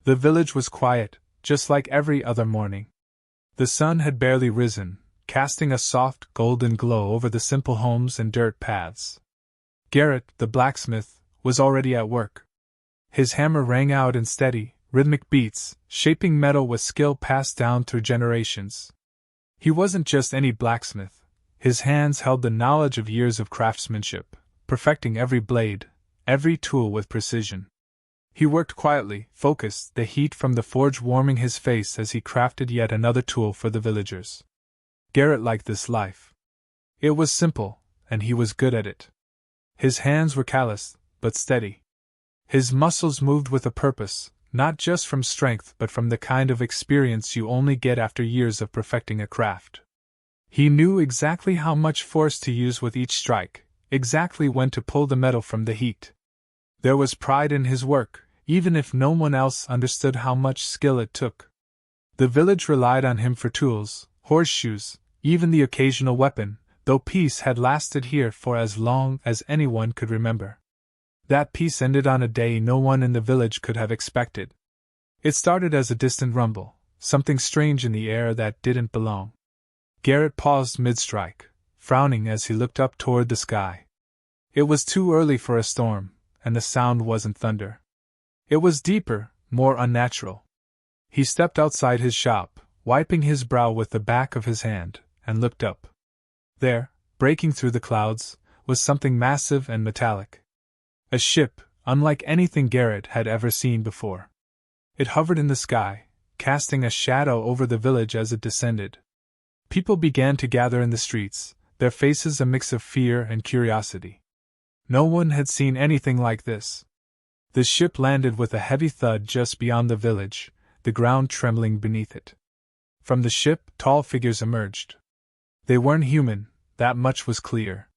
The village was quiet, just like every other morning. The sun had barely risen, casting a soft, golden glow over the simple homes and dirt paths. Garrett, the blacksmith, was already at work. His hammer rang out in steady, rhythmic beats, shaping metal with skill passed down through generations. He wasn't just any blacksmith. His hands held the knowledge of years of craftsmanship, perfecting every blade, every tool with precision. He worked quietly, focused, the heat from the forge warming his face as he crafted yet another tool for the villagers. Garrett liked this life. It was simple, and he was good at it. His hands were calloused, but steady. His muscles moved with a purpose, not just from strength but from the kind of experience you only get after years of perfecting a craft. He knew exactly how much force to use with each strike, exactly when to pull the metal from the heat. There was pride in his work, even if no one else understood how much skill it took. The village relied on him for tools, horseshoes, even the occasional weapon, though peace had lasted here for as long as anyone could remember. That peace ended on a day no one in the village could have expected. It started as a distant rumble, something strange in the air that didn't belong. Garrett paused mid-strike, frowning as he looked up toward the sky. It was too early for a storm, and the sound wasn't thunder. It was deeper, more unnatural. He stepped outside his shop, wiping his brow with the back of his hand, and looked up. There, breaking through the clouds, was something massive and metallic. A ship, unlike anything Garrett had ever seen before. It hovered in the sky, casting a shadow over the village as it descended. People began to gather in the streets, their faces a mix of fear and curiosity. No one had seen anything like this. The ship landed with a heavy thud just beyond the village, the ground trembling beneath it. From the ship, tall figures emerged. They weren't human, that much was clear.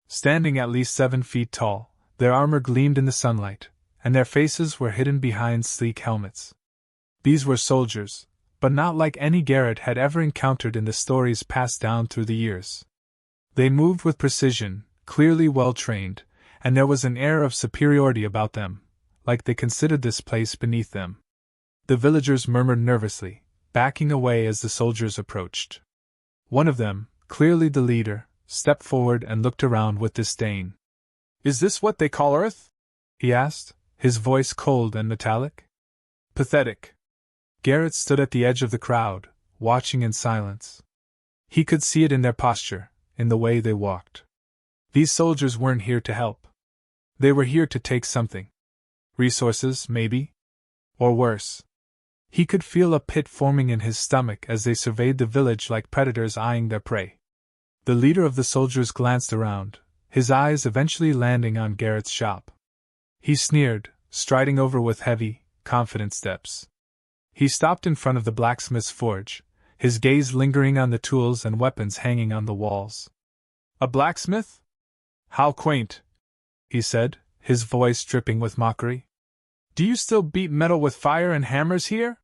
Standing at least 7 feet tall, their armor gleamed in the sunlight, and their faces were hidden behind sleek helmets. These were soldiers, but not like any Garrett had ever encountered in the stories passed down through the years. They moved with precision, clearly well-trained, and there was an air of superiority about them, like they considered this place beneath them. The villagers murmured nervously, backing away as the soldiers approached. One of them, clearly the leader, stepped forward and looked around with disdain. "Is this what they call Earth?" he asked, his voice cold and metallic. "Pathetic." Garrett stood at the edge of the crowd, watching in silence. He could see it in their posture, in the way they walked. These soldiers weren't here to help. They were here to take something. Resources, maybe? Or worse. He could feel a pit forming in his stomach as they surveyed the village like predators eyeing their prey. The leader of the soldiers glanced around, his eyes eventually landing on Garrett's shop. He sneered, striding over with heavy, confident steps. He stopped in front of the blacksmith's forge, his gaze lingering on the tools and weapons hanging on the walls. "A blacksmith? How quaint," he said, his voice dripping with mockery. "Do you still beat metal with fire and hammers here?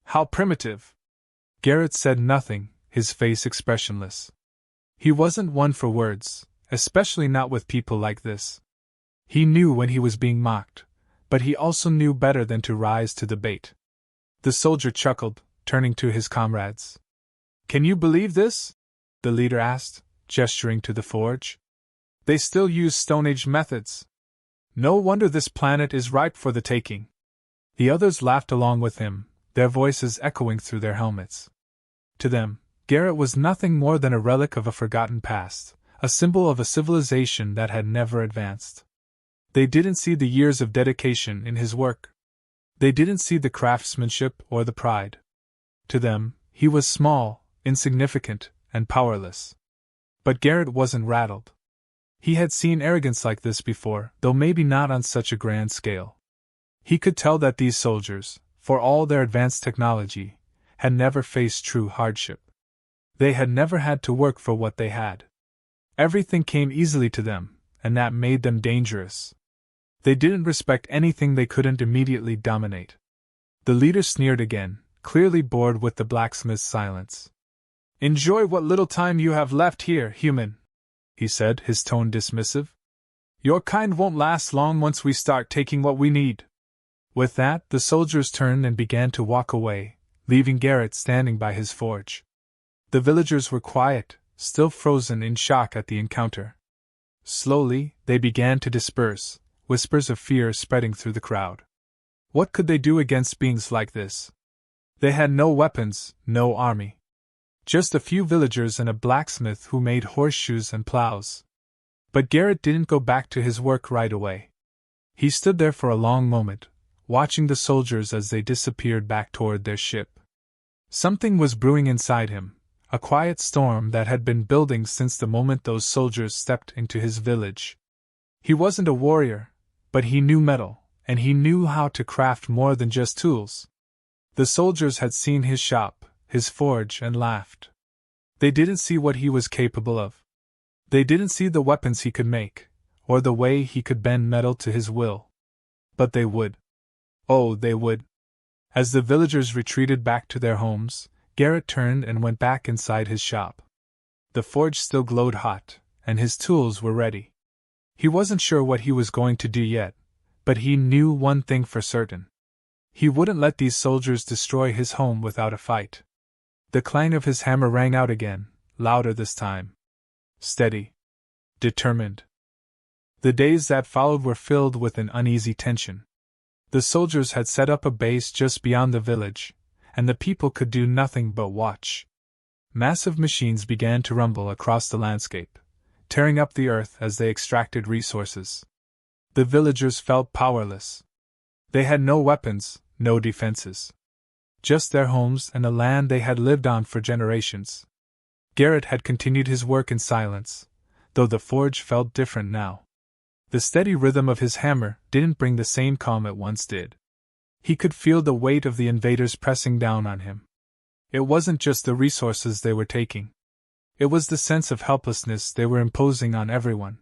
How primitive." Garrett said nothing, his face expressionless. He wasn't one for words, especially not with people like this. He knew when he was being mocked, but he also knew better than to rise to the bait. The soldier chuckled, turning to his comrades. "Can you believe this?" the leader asked, gesturing to the forge. "They still use Stone Age methods. No wonder this planet is ripe for the taking." The others laughed along with him, their voices echoing through their helmets. To them, Garrett was nothing more than a relic of a forgotten past, a symbol of a civilization that had never advanced. They didn't see the years of dedication in his work. They didn't see the craftsmanship or the pride. To them, he was small, insignificant, and powerless. But Garrett wasn't rattled. He had seen arrogance like this before, though maybe not on such a grand scale. He could tell that these soldiers, for all their advanced technology, had never faced true hardship. They had never had to work for what they had. Everything came easily to them, and that made them dangerous. They didn't respect anything they couldn't immediately dominate. The leader sneered again, clearly bored with the blacksmith's silence. "Enjoy what little time you have left here, human," he said, his tone dismissive. "Your kind won't last long once we start taking what we need." With that, the soldiers turned and began to walk away, leaving Garrett standing by his forge. The villagers were quiet, still frozen in shock at the encounter. Slowly, they began to disperse, whispers of fear spreading through the crowd. What could they do against beings like this? They had no weapons, no army. Just a few villagers and a blacksmith who made horseshoes and plows. But Garrett didn't go back to his work right away. He stood there for a long moment, watching the soldiers as they disappeared back toward their ship. Something was brewing inside him, a quiet storm that had been building since the moment those soldiers stepped into his village. He wasn't a warrior, but he knew metal, and he knew how to craft more than just tools. The soldiers had seen his shop, his forge, and laughed. They didn't see what he was capable of. They didn't see the weapons he could make, or the way he could bend metal to his will. But they would. Oh, they would. As the villagers retreated back to their homes, Garrett turned and went back inside his shop. The forge still glowed hot, and his tools were ready. He wasn't sure what he was going to do yet, but he knew one thing for certain. He wouldn't let these soldiers destroy his home without a fight. The clang of his hammer rang out again, louder this time. Steady. Determined. The days that followed were filled with an uneasy tension. The soldiers had set up a base just beyond the village, and the people could do nothing but watch. Massive machines began to rumble across the landscape, tearing up the earth as they extracted resources. The villagers felt powerless. They had no weapons, no defenses. Just their homes and the land they had lived on for generations. Garrett had continued his work in silence, though the forge felt different now. The steady rhythm of his hammer didn't bring the same calm it once did. He could feel the weight of the invaders pressing down on him. It wasn't just the resources they were taking. It was the sense of helplessness they were imposing on everyone.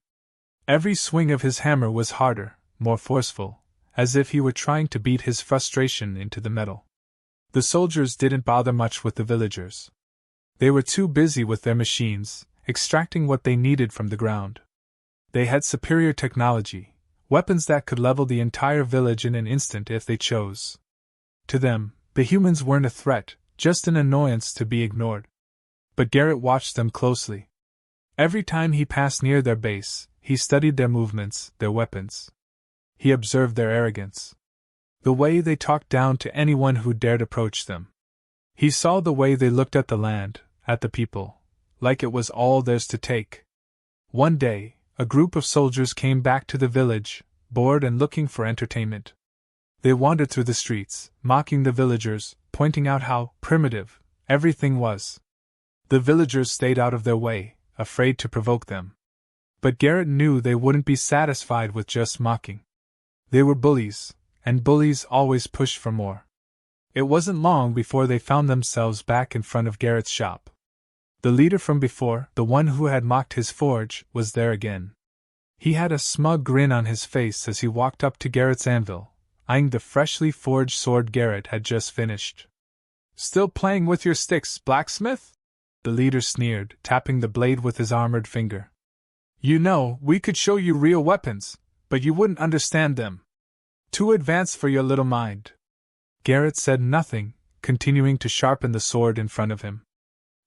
Every swing of his hammer was harder, more forceful, as if he were trying to beat his frustration into the metal. The soldiers didn't bother much with the villagers. They were too busy with their machines, extracting what they needed from the ground. They had superior technology, weapons that could level the entire village in an instant if they chose. To them, the humans weren't a threat, just an annoyance to be ignored. But Garrett watched them closely. Every time he passed near their base, he studied their movements, their weapons. He observed their arrogance. The way they talked down to anyone who dared approach them. He saw the way they looked at the land, at the people, like it was all theirs to take. One day, a group of soldiers came back to the village, bored and looking for entertainment. They wandered through the streets, mocking the villagers, pointing out how primitive everything was. The villagers stayed out of their way, afraid to provoke them. But Garrett knew they wouldn't be satisfied with just mocking. They were bullies, and bullies always push for more. It wasn't long before they found themselves back in front of Garrett's shop. The leader from before, the one who had mocked his forge, was there again. He had a smug grin on his face as he walked up to Garrett's anvil, eyeing the freshly forged sword Garrett had just finished. "Still playing with your sticks, blacksmith?" the leader sneered, tapping the blade with his armored finger. "You know, we could show you real weapons, but you wouldn't understand them. Too advanced for your little mind." Garrett said nothing, continuing to sharpen the sword in front of him.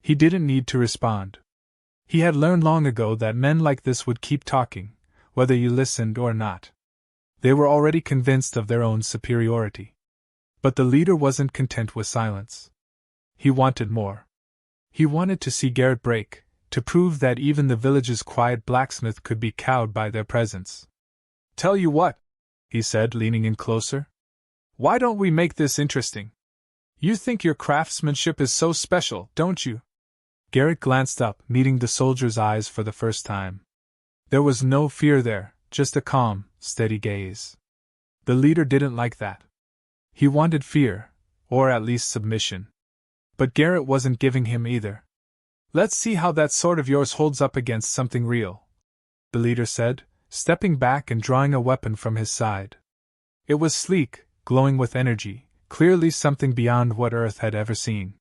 He didn't need to respond. He had learned long ago that men like this would keep talking, whether you listened or not. They were already convinced of their own superiority. But the leader wasn't content with silence. He wanted more. He wanted to see Garrett break, to prove that even the village's quiet blacksmith could be cowed by their presence. "Tell you what," he said, leaning in closer. "Why don't we make this interesting? You think your craftsmanship is so special, don't you?" Garrett glanced up, meeting the soldier's eyes for the first time. There was no fear there, just a calm, steady gaze. The leader didn't like that. He wanted fear, or at least submission. But Garrett wasn't giving him either. "Let's see how that sword of yours holds up against something real," the leader said, stepping back and drawing a weapon from his side. It was sleek, glowing with energy, clearly something beyond what Earth had ever seen.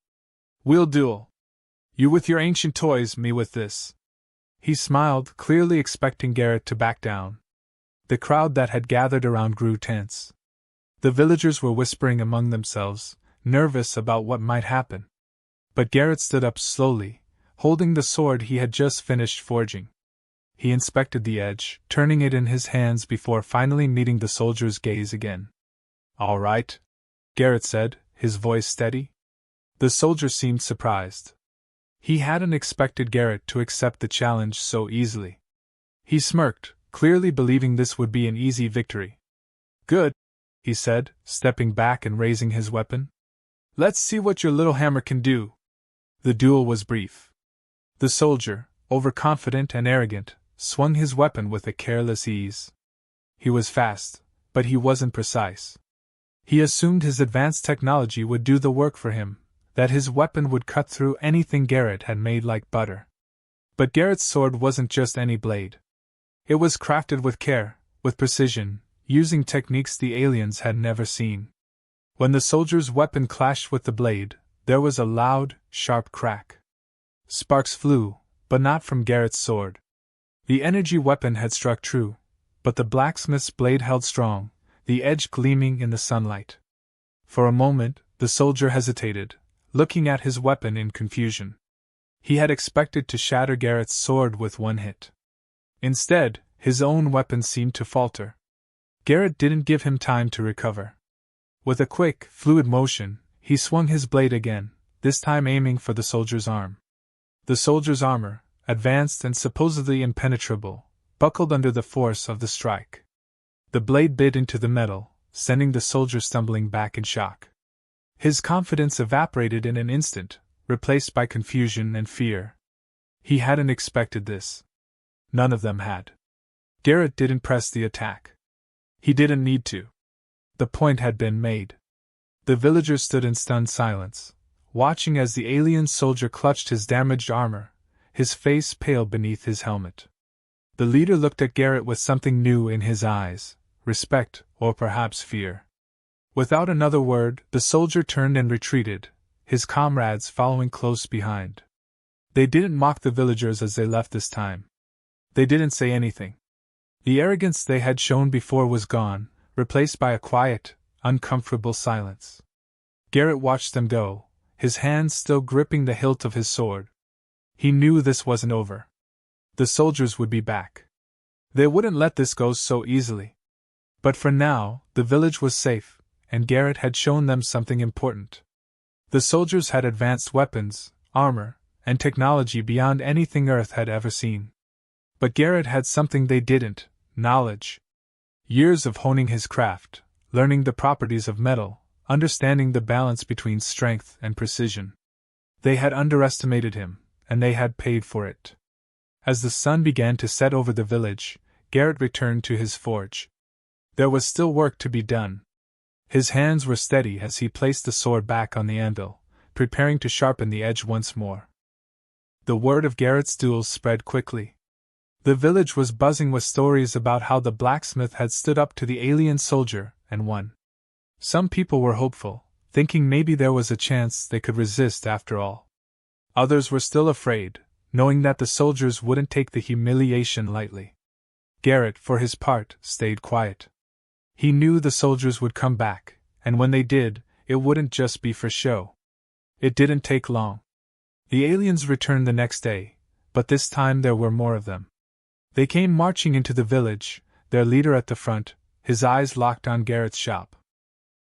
"We'll duel. You with your ancient toys, me with this." He smiled, clearly expecting Garrett to back down. The crowd that had gathered around grew tense. The villagers were whispering among themselves, nervous about what might happen. But Garrett stood up slowly, holding the sword he had just finished forging. He inspected the edge, turning it in his hands before finally meeting the soldier's gaze again. "All right," Garrett said, his voice steady. The soldier seemed surprised. He hadn't expected Garrett to accept the challenge so easily. He smirked, clearly believing this would be an easy victory. "Good," he said, stepping back and raising his weapon. "Let's see what your little hammer can do." The duel was brief. The soldier, overconfident and arrogant, swung his weapon with a careless ease. He was fast, but he wasn't precise. He assumed his advanced technology would do the work for him, that his weapon would cut through anything Garrett had made like butter. But Garrett's sword wasn't just any blade. It was crafted with care, with precision, using techniques the aliens had never seen. When the soldier's weapon clashed with the blade, there was a loud, sharp crack. Sparks flew, but not from Garrett's sword. The energy weapon had struck true, but the blacksmith's blade held strong, the edge gleaming in the sunlight. For a moment, the soldier hesitated, looking at his weapon in confusion. He had expected to shatter Garrett's sword with one hit. Instead, his own weapon seemed to falter. Garrett didn't give him time to recover. With a quick, fluid motion, he swung his blade again, this time aiming for the soldier's arm. The soldier's armor, advanced and supposedly impenetrable, buckled under the force of the strike. The blade bit into the metal, sending the soldier stumbling back in shock. His confidence evaporated in an instant, replaced by confusion and fear. He hadn't expected this. None of them had. Garrett didn't press the attack. He didn't need to. The point had been made. The villagers stood in stunned silence, watching as the alien soldier clutched his damaged armor, his face pale beneath his helmet. The leader looked at Garrett with something new in his eyes, respect, or perhaps fear. Without another word, the soldier turned and retreated, his comrades following close behind. They didn't mock the villagers as they left this time. They didn't say anything. The arrogance they had shown before was gone, replaced by a quiet, uncomfortable silence. Garrett watched them go, his hands still gripping the hilt of his sword. He knew this wasn't over. The soldiers would be back. They wouldn't let this go so easily. But for now, the village was safe, and Garrett had shown them something important. The soldiers had advanced weapons, armor, and technology beyond anything Earth had ever seen. But Garrett had something they didn't: knowledge. Years of honing his craft, learning the properties of metal, understanding the balance between strength and precision. They had underestimated him, and they had paid for it. As the sun began to set over the village, Garrett returned to his forge. There was still work to be done. His hands were steady as he placed the sword back on the anvil, preparing to sharpen the edge once more. The word of Garrett's duel spread quickly. The village was buzzing with stories about how the blacksmith had stood up to the alien soldier and won. Some people were hopeful, thinking maybe there was a chance they could resist after all. Others were still afraid, knowing that the soldiers wouldn't take the humiliation lightly. Garrett, for his part, stayed quiet. He knew the soldiers would come back, and when they did, it wouldn't just be for show. It didn't take long. The aliens returned the next day, but this time there were more of them. They came marching into the village, their leader at the front, his eyes locked on Garrett's shop.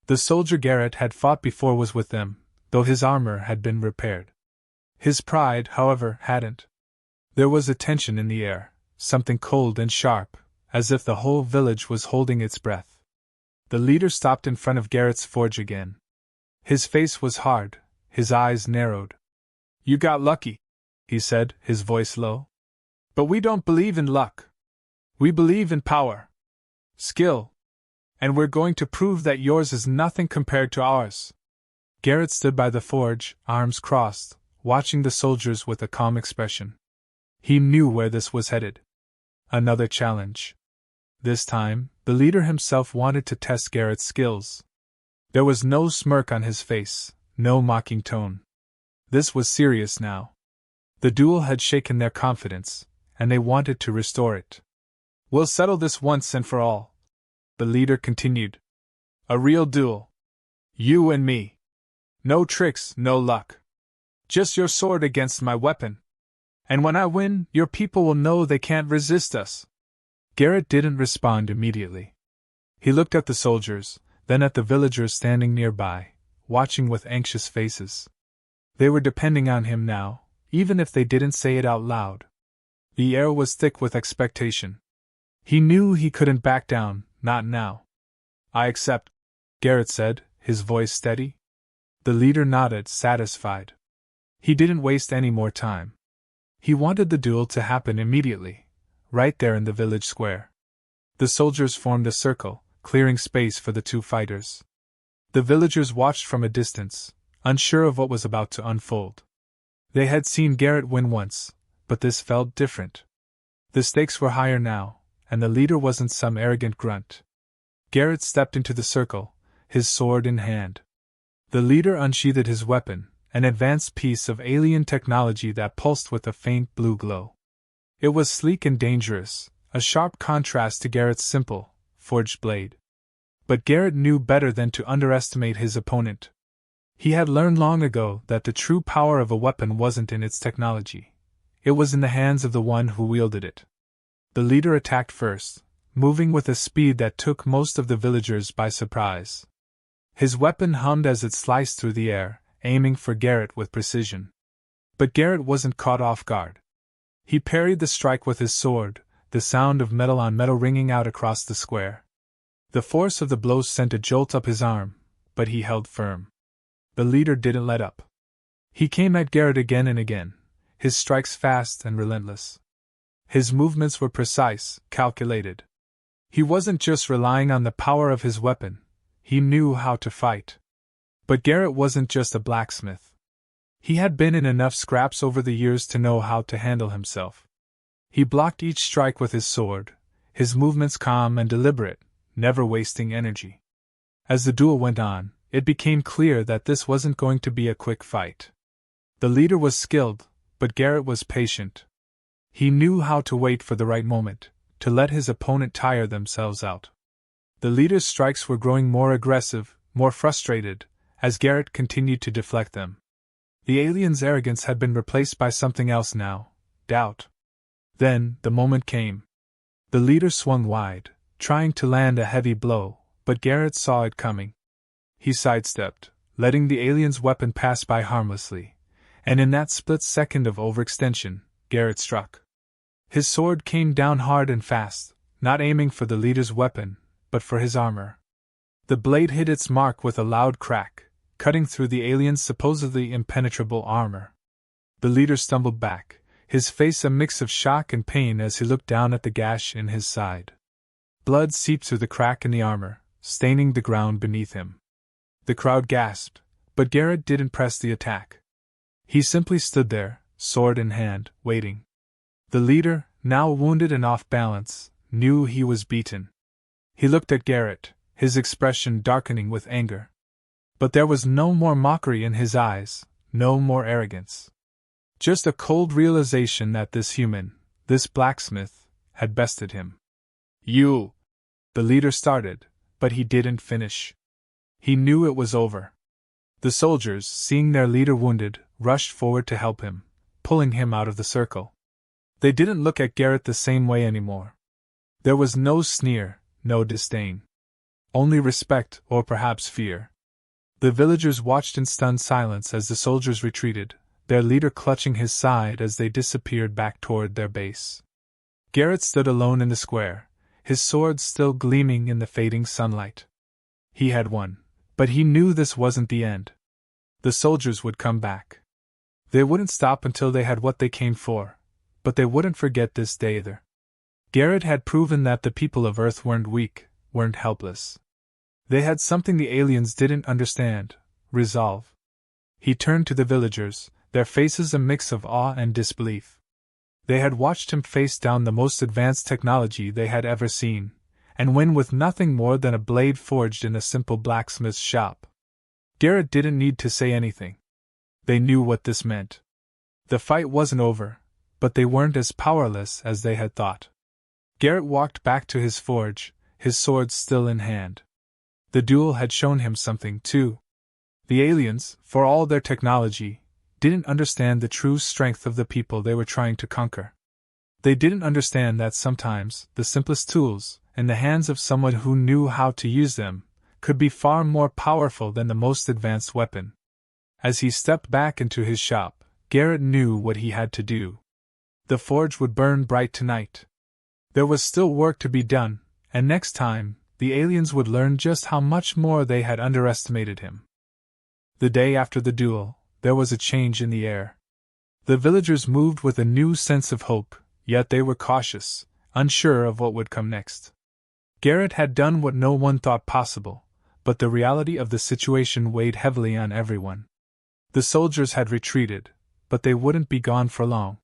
The soldier Garrett had fought before was with them, though his armor had been repaired. His pride, however, hadn't. There was a tension in the air, something cold and sharp, as if the whole village was holding its breath. The leader stopped in front of Garrett's forge again. His face was hard, his eyes narrowed. "You got lucky," he said, his voice low. "But we don't believe in luck. We believe in power. Skill. And we're going to prove that yours is nothing compared to ours." Garrett stood by the forge, arms crossed, watching the soldiers with a calm expression. He knew where this was headed. Another challenge. This time, the leader himself wanted to test Garrett's skills. There was no smirk on his face, no mocking tone. This was serious now. The duel had shaken their confidence, and they wanted to restore it. "We'll settle this once and for all," the leader continued. A real duel. You and me. No tricks, no luck. Just your sword against my weapon. And when I win, your people will know they can't resist us. Garrett didn't respond immediately. He looked at the soldiers, then at the villagers standing nearby, watching with anxious faces. They were depending on him now, even if they didn't say it out loud. The air was thick with expectation. He knew he couldn't back down, not now. I accept, Garrett said, his voice steady. The leader nodded, satisfied. He didn't waste any more time. He wanted the duel to happen immediately, right there in the village square. The soldiers formed a circle, clearing space for the two fighters. The villagers watched from a distance, unsure of what was about to unfold. They had seen Garrett win once, but this felt different. The stakes were higher now, and the leader wasn't some arrogant grunt. Garrett stepped into the circle, his sword in hand. The leader unsheathed his weapon, an advanced piece of alien technology that pulsed with a faint blue glow. It was sleek and dangerous, a sharp contrast to Garrett's simple, forged blade. But Garrett knew better than to underestimate his opponent. He had learned long ago that the true power of a weapon wasn't in its technology. It was in the hands of the one who wielded it. The leader attacked first, moving with a speed that took most of the villagers by surprise. His weapon hummed as it sliced through the air, aiming for Garrett with precision. But Garrett wasn't caught off guard. He parried the strike with his sword, the sound of metal on metal ringing out across the square. The force of the blow sent a jolt up his arm, but he held firm. The leader didn't let up. He came at Garrett again and again, his strikes fast and relentless. His movements were precise, calculated. He wasn't just relying on the power of his weapon, he knew how to fight. But Garrett wasn't just a blacksmith. He had been in enough scraps over the years to know how to handle himself. He blocked each strike with his sword, his movements calm and deliberate, never wasting energy. As the duel went on, it became clear that this wasn't going to be a quick fight. The leader was skilled, but Garrett was patient. He knew how to wait for the right moment, to let his opponent tire themselves out. The leader's strikes were growing more aggressive, more frustrated, as Garrett continued to deflect them. The alien's arrogance had been replaced by something else now, doubt. Then, the moment came. The leader swung wide, trying to land a heavy blow, but Garrett saw it coming. He sidestepped, letting the alien's weapon pass by harmlessly, and in that split second of overextension, Garrett struck. His sword came down hard and fast, not aiming for the leader's weapon, but for his armor. The blade hit its mark with a loud crack, cutting through the alien's supposedly impenetrable armor. The leader stumbled back, his face a mix of shock and pain as he looked down at the gash in his side. Blood seeped through the crack in the armor, staining the ground beneath him. The crowd gasped, but Garrett didn't press the attack. He simply stood there, sword in hand, waiting. The leader, now wounded and off balance, knew he was beaten. He looked at Garrett, his expression darkening with anger. But there was no more mockery in his eyes, no more arrogance. Just a cold realization that this human, this blacksmith, had bested him. You! The leader started, but he didn't finish. He knew it was over. The soldiers, seeing their leader wounded, rushed forward to help him, pulling him out of the circle. They didn't look at Garrett the same way anymore. There was no sneer, no disdain. Only respect, or perhaps fear. The villagers watched in stunned silence as the soldiers retreated, their leader clutching his side as they disappeared back toward their base. Garrett stood alone in the square, his sword still gleaming in the fading sunlight. He had won, but he knew this wasn't the end. The soldiers would come back. They wouldn't stop until they had what they came for, but they wouldn't forget this day either. Garrett had proven that the people of Earth weren't weak, weren't helpless. They had something the aliens didn't understand: resolve. He turned to the villagers, their faces a mix of awe and disbelief. They had watched him face down the most advanced technology they had ever seen, and win with nothing more than a blade forged in a simple blacksmith's shop. Garrett didn't need to say anything. They knew what this meant. The fight wasn't over, but they weren't as powerless as they had thought. Garrett walked back to his forge, his sword still in hand. The duel had shown him something, too. The aliens, for all their technology, didn't understand the true strength of the people they were trying to conquer. They didn't understand that sometimes the simplest tools, in the hands of someone who knew how to use them, could be far more powerful than the most advanced weapon. As he stepped back into his shop, Garrett knew what he had to do. The forge would burn bright tonight. There was still work to be done, and next time, the aliens would learn just how much more they had underestimated him. The day after the duel, there was a change in the air. The villagers moved with a new sense of hope, yet they were cautious, unsure of what would come next. Garrett had done what no one thought possible, but the reality of the situation weighed heavily on everyone. The soldiers had retreated, but they wouldn't be gone for long.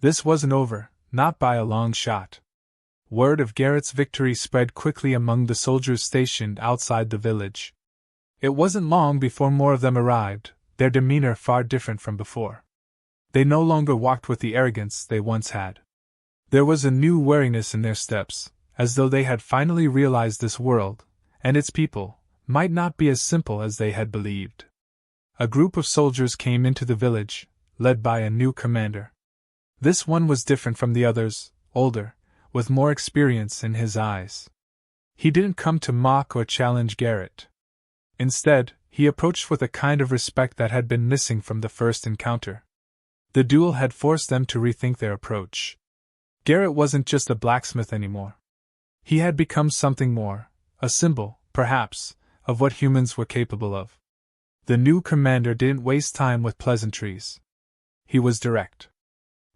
This wasn't over, not by a long shot. Word of Garrett's victory spread quickly among the soldiers stationed outside the village. It wasn't long before more of them arrived, their demeanor far different from before. They no longer walked with the arrogance they once had. There was a new wariness in their steps, as though they had finally realized this world, and its people, might not be as simple as they had believed. A group of soldiers came into the village, led by a new commander. This one was different from the others, older, with more experience in his eyes. He didn't come to mock or challenge Garrett. Instead, he approached with a kind of respect that had been missing from the first encounter. The duel had forced them to rethink their approach. Garrett wasn't just a blacksmith anymore. He had become something more, a symbol, perhaps, of what humans were capable of. The new commander didn't waste time with pleasantries. He was direct.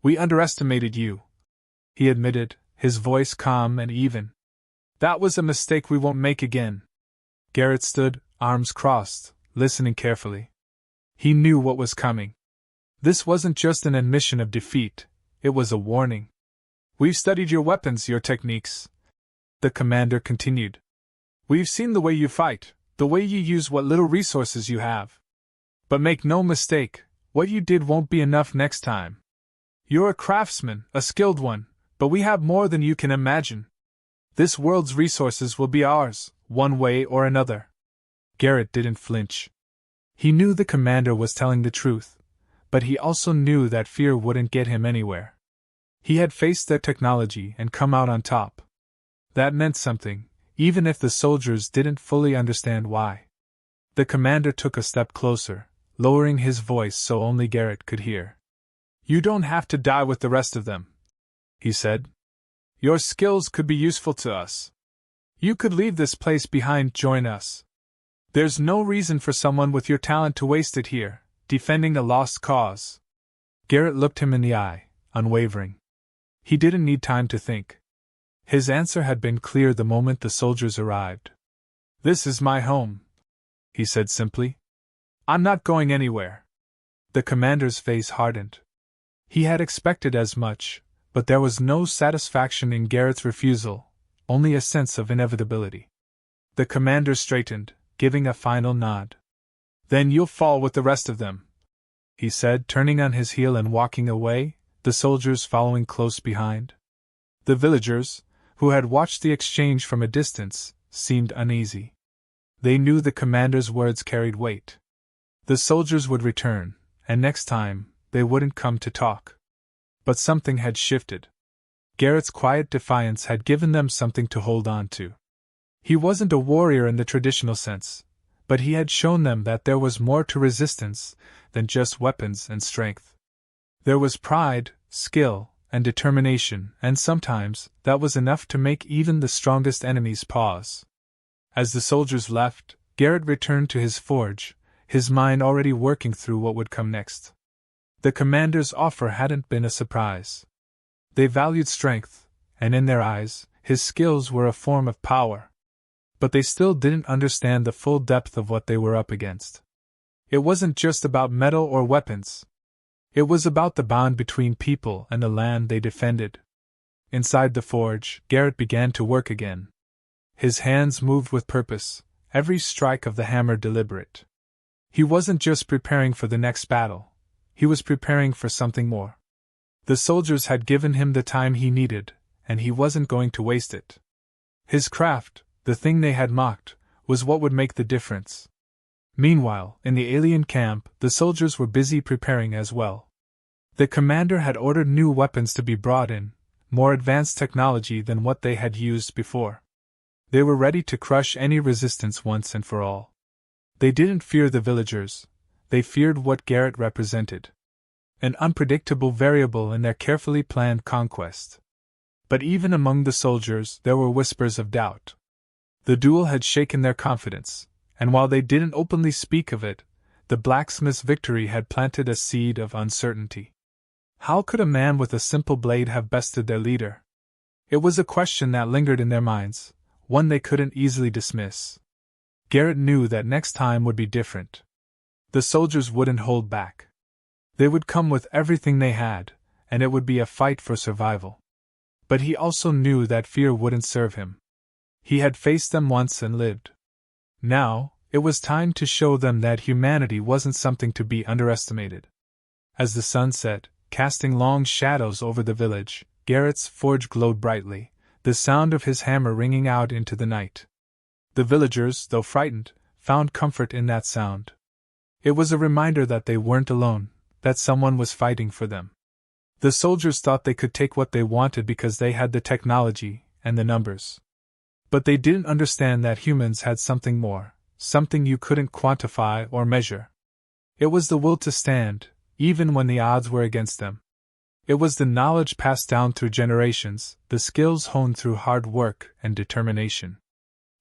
"We underestimated you," he admitted, his voice calm and even. "That was a mistake we won't make again." Garrett stood, arms crossed, listening carefully. He knew what was coming. This wasn't just an admission of defeat, it was a warning. "We've studied your weapons, your techniques," the commander continued. "We've seen the way you fight, the way you use what little resources you have. But make no mistake, what you did won't be enough next time. You're a craftsman, a skilled one, but we have more than you can imagine. This world's resources will be ours, one way or another." Garrett didn't flinch. He knew the commander was telling the truth, but he also knew that fear wouldn't get him anywhere. He had faced their technology and come out on top. That meant something, even if the soldiers didn't fully understand why. The commander took a step closer, lowering his voice so only Garrett could hear. "You don't have to die with the rest of them," he said. "Your skills could be useful to us. You could leave this place behind, join us. There's no reason for someone with your talent to waste it here, defending a lost cause." Garrett looked him in the eye, unwavering. He didn't need time to think. His answer had been clear the moment the soldiers arrived. "This is my home," he said simply. "I'm not going anywhere." The commander's face hardened. He had expected as much, but there was no satisfaction in Garrett's refusal, only a sense of inevitability. The commander straightened, giving a final nod. "Then you'll fall with the rest of them," he said, turning on his heel and walking away, the soldiers following close behind. The villagers, who had watched the exchange from a distance, seemed uneasy. They knew the commander's words carried weight. The soldiers would return, and next time, they wouldn't come to talk. But something had shifted. Garrett's quiet defiance had given them something to hold on to. He wasn't a warrior in the traditional sense, but he had shown them that there was more to resistance than just weapons and strength. There was pride, skill, and determination, and sometimes that was enough to make even the strongest enemies pause. As the soldiers left, Garrett returned to his forge, his mind already working through what would come next. The commander's offer hadn't been a surprise. They valued strength, and in their eyes, his skills were a form of power. But they still didn't understand the full depth of what they were up against. It wasn't just about metal or weapons. It was about the bond between people and the land they defended. Inside the forge, Garrett began to work again. His hands moved with purpose, every strike of the hammer deliberate. He wasn't just preparing for the next battle, he was preparing for something more. The soldiers had given him the time he needed, and he wasn't going to waste it. His craft, the thing they had mocked, was what would make the difference. Meanwhile, in the alien camp, the soldiers were busy preparing as well. The commander had ordered new weapons to be brought in, more advanced technology than what they had used before. They were ready to crush any resistance once and for all. They didn't fear the villagers, they feared what Garrett represented. An unpredictable variable in their carefully planned conquest. But even among the soldiers there were whispers of doubt. The duel had shaken their confidence, and while they didn't openly speak of it, the blacksmith's victory had planted a seed of uncertainty. How could a man with a simple blade have bested their leader? It was a question that lingered in their minds, one they couldn't easily dismiss. Garrett knew that next time would be different. The soldiers wouldn't hold back. They would come with everything they had, and it would be a fight for survival. But he also knew that fear wouldn't serve him. He had faced them once and lived. Now, it was time to show them that humanity wasn't something to be underestimated. As the sun set, casting long shadows over the village, Garrett's forge glowed brightly, the sound of his hammer ringing out into the night. The villagers, though frightened, found comfort in that sound. It was a reminder that they weren't alone, that someone was fighting for them. The soldiers thought they could take what they wanted because they had the technology and the numbers. But they didn't understand that humans had something more, something you couldn't quantify or measure. It was the will to stand, even when the odds were against them. It was the knowledge passed down through generations, the skills honed through hard work and determination.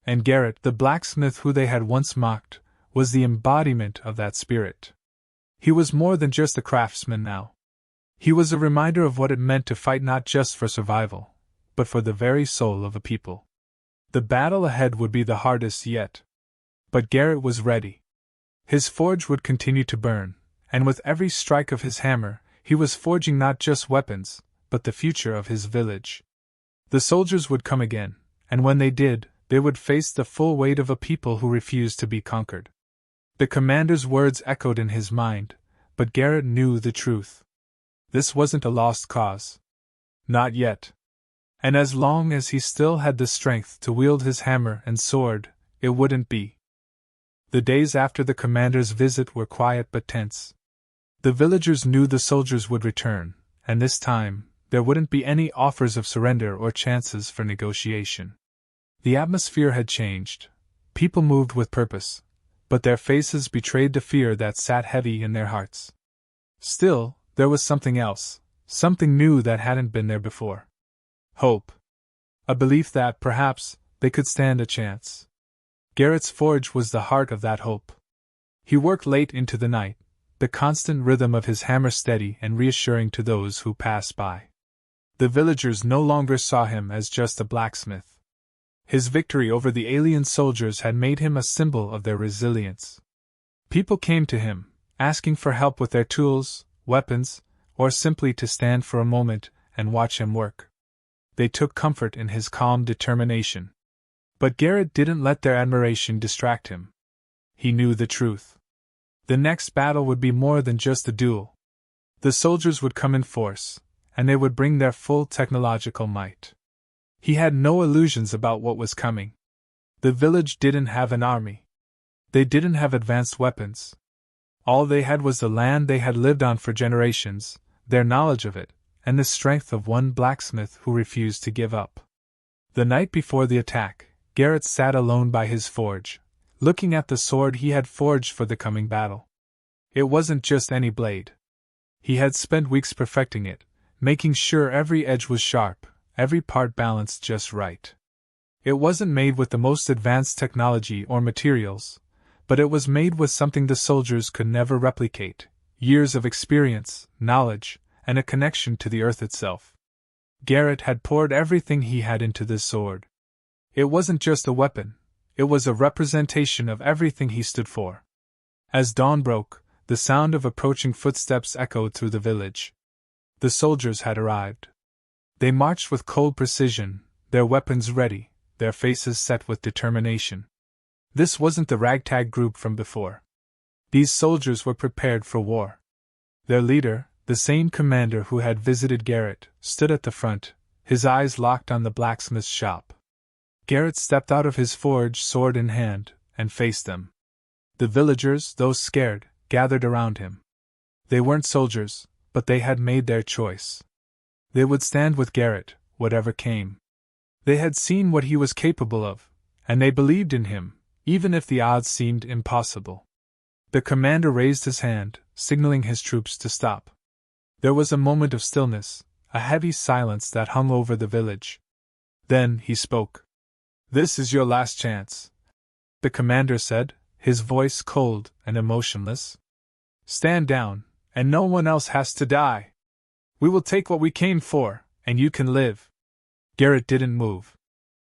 And Garrett, the blacksmith who they had once mocked, was the embodiment of that spirit. He was more than just a craftsman now. He was a reminder of what it meant to fight not just for survival, but for the very soul of a people. The battle ahead would be the hardest yet. But Garrett was ready. His forge would continue to burn, and with every strike of his hammer, he was forging not just weapons, but the future of his village. The soldiers would come again, and when they did, they would face the full weight of a people who refused to be conquered. The commander's words echoed in his mind, but Garrett knew the truth. This wasn't a lost cause. Not yet. And as long as he still had the strength to wield his hammer and sword, it wouldn't be. The days after the commander's visit were quiet but tense. The villagers knew the soldiers would return, and this time, there wouldn't be any offers of surrender or chances for negotiation. The atmosphere had changed. People moved with purpose, but their faces betrayed the fear that sat heavy in their hearts. Still, there was something else, something new that hadn't been there before. Hope. A belief that, perhaps, they could stand a chance. Garrett's forge was the heart of that hope. He worked late into the night, the constant rhythm of his hammer steady and reassuring to those who passed by. The villagers no longer saw him as just a blacksmith. His victory over the alien soldiers had made him a symbol of their resilience. People came to him, asking for help with their tools, weapons, or simply to stand for a moment and watch him work. They took comfort in his calm determination. But Garrett didn't let their admiration distract him. He knew the truth. The next battle would be more than just a duel. The soldiers would come in force, and they would bring their full technological might. He had no illusions about what was coming. The village didn't have an army. They didn't have advanced weapons. All they had was the land they had lived on for generations, their knowledge of it, and the strength of one blacksmith who refused to give up. The night before the attack, Garrett sat alone by his forge, looking at the sword he had forged for the coming battle. It wasn't just any blade. He had spent weeks perfecting it, making sure every edge was sharp, every part balanced just right. It wasn't made with the most advanced technology or materials, but it was made with something the soldiers could never replicate: years of experience, knowledge, and a connection to the earth itself. Garrett had poured everything he had into this sword. It wasn't just a weapon, it was a representation of everything he stood for. As dawn broke, the sound of approaching footsteps echoed through the village. The soldiers had arrived. They marched with cold precision, their weapons ready, their faces set with determination. This wasn't the ragtag group from before. These soldiers were prepared for war. Their leader, the same commander who had visited Garrett, stood at the front, his eyes locked on the blacksmith's shop. Garrett stepped out of his forge, sword in hand, and faced them. The villagers, those scared, gathered around him. They weren't soldiers, but they had made their choice. They would stand with Garrett, whatever came. They had seen what he was capable of, and they believed in him, even if the odds seemed impossible. The commander raised his hand, signaling his troops to stop. There was a moment of stillness, a heavy silence that hung over the village. Then he spoke. "This is your last chance," the commander said, his voice cold and emotionless. "Stand down, and no one else has to die. We will take what we came for, and you can live." Garrett didn't move.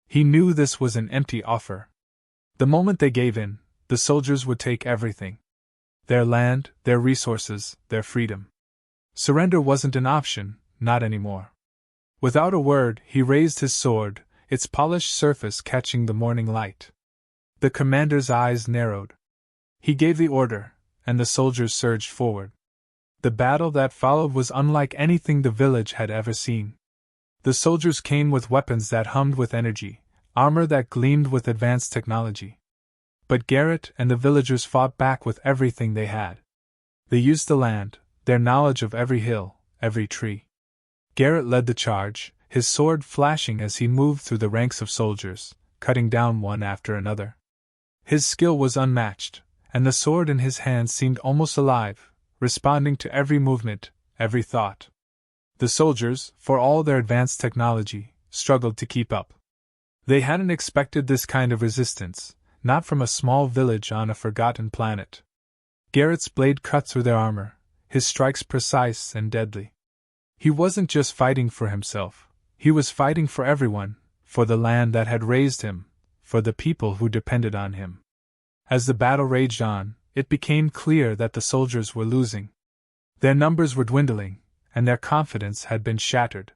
He knew this was an empty offer. The moment they gave in, the soldiers would take everything. Their land, their resources, their freedom. Surrender wasn't an option, not anymore. Without a word, he raised his sword, its polished surface catching the morning light. The commander's eyes narrowed. He gave the order, and the soldiers surged forward. The battle that followed was unlike anything the village had ever seen. The soldiers came with weapons that hummed with energy, armor that gleamed with advanced technology. But Garrett and the villagers fought back with everything they had. They used the land, their knowledge of every hill, every tree. Garrett led the charge, his sword flashing as he moved through the ranks of soldiers, cutting down one after another. His skill was unmatched, and the sword in his hand seemed almost alive, responding to every movement, every thought. The soldiers, for all their advanced technology, struggled to keep up. They hadn't expected this kind of resistance, not from a small village on a forgotten planet. Garrett's blade cut through their armor, his strikes precise and deadly. He wasn't just fighting for himself, he was fighting for everyone, for the land that had raised him, for the people who depended on him. As the battle raged on, it became clear that the soldiers were losing. Their numbers were dwindling, and their confidence had been shattered.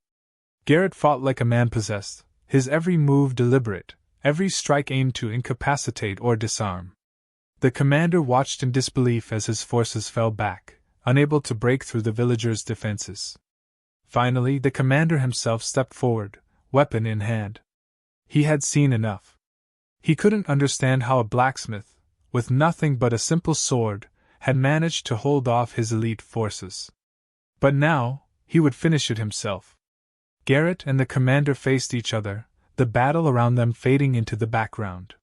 Garrett fought like a man possessed, his every move deliberate, every strike aimed to incapacitate or disarm. The commander watched in disbelief as his forces fell back, unable to break through the villagers' defenses. Finally, the commander himself stepped forward, weapon in hand. He had seen enough. He couldn't understand how a blacksmith, with nothing but a simple sword, had managed to hold off his elite forces. But now, he would finish it himself. Garrett and the commander faced each other, the battle around them fading into the background.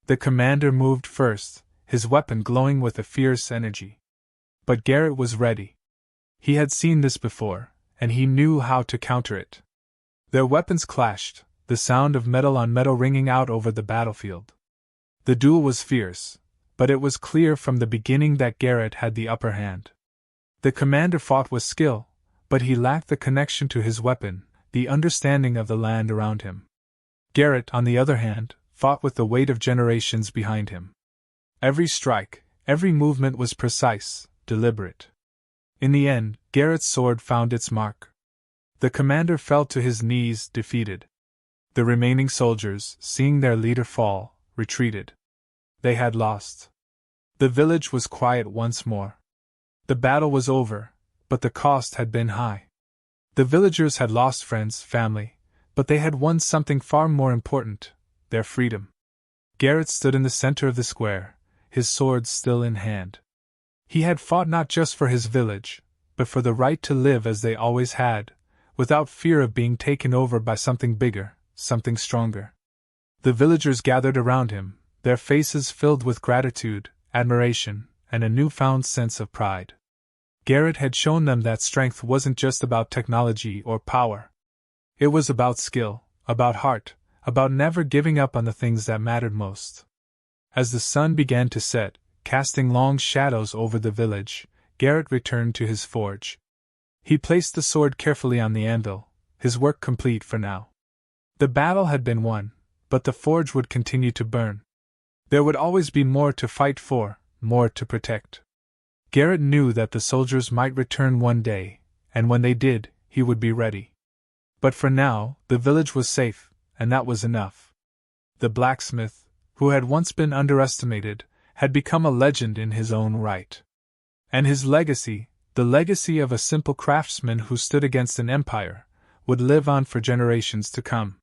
The commander moved first, his weapon glowing with a fierce energy. But Garrett was ready. He had seen this before, and he knew how to counter it. Their weapons clashed, the sound of metal on metal ringing out over the battlefield. The duel was fierce, but it was clear from the beginning that Garrett had the upper hand. The commander fought with skill, but he lacked the connection to his weapon, the understanding of the land around him. Garrett, on the other hand, fought with the weight of generations behind him. Every strike, every movement was precise, deliberate. In the end, Garrett's sword found its mark. The commander fell to his knees, defeated. The remaining soldiers, seeing their leader fall, retreated. They had lost. The village was quiet once more. The battle was over, but the cost had been high. The villagers had lost friends, family, but they had won something far more important, their freedom. Garrett stood in the center of the square, his sword still in hand. He had fought not just for his village, but for the right to live as they always had, without fear of being taken over by something bigger, something stronger. The villagers gathered around him, their faces filled with gratitude, admiration, and a newfound sense of pride. Garrett had shown them that strength wasn't just about technology or power. It was about skill, about heart, about never giving up on the things that mattered most. As the sun began to set, casting long shadows over the village, Garrett returned to his forge. He placed the sword carefully on the anvil, his work complete for now. The battle had been won, but the forge would continue to burn. There would always be more to fight for, more to protect. Garrett knew that the soldiers might return one day, and when they did, he would be ready. But for now, the village was safe, and that was enough. The blacksmith, who had once been underestimated, had become a legend in his own right. And his legacy, the legacy of a simple craftsman who stood against an empire, would live on for generations to come.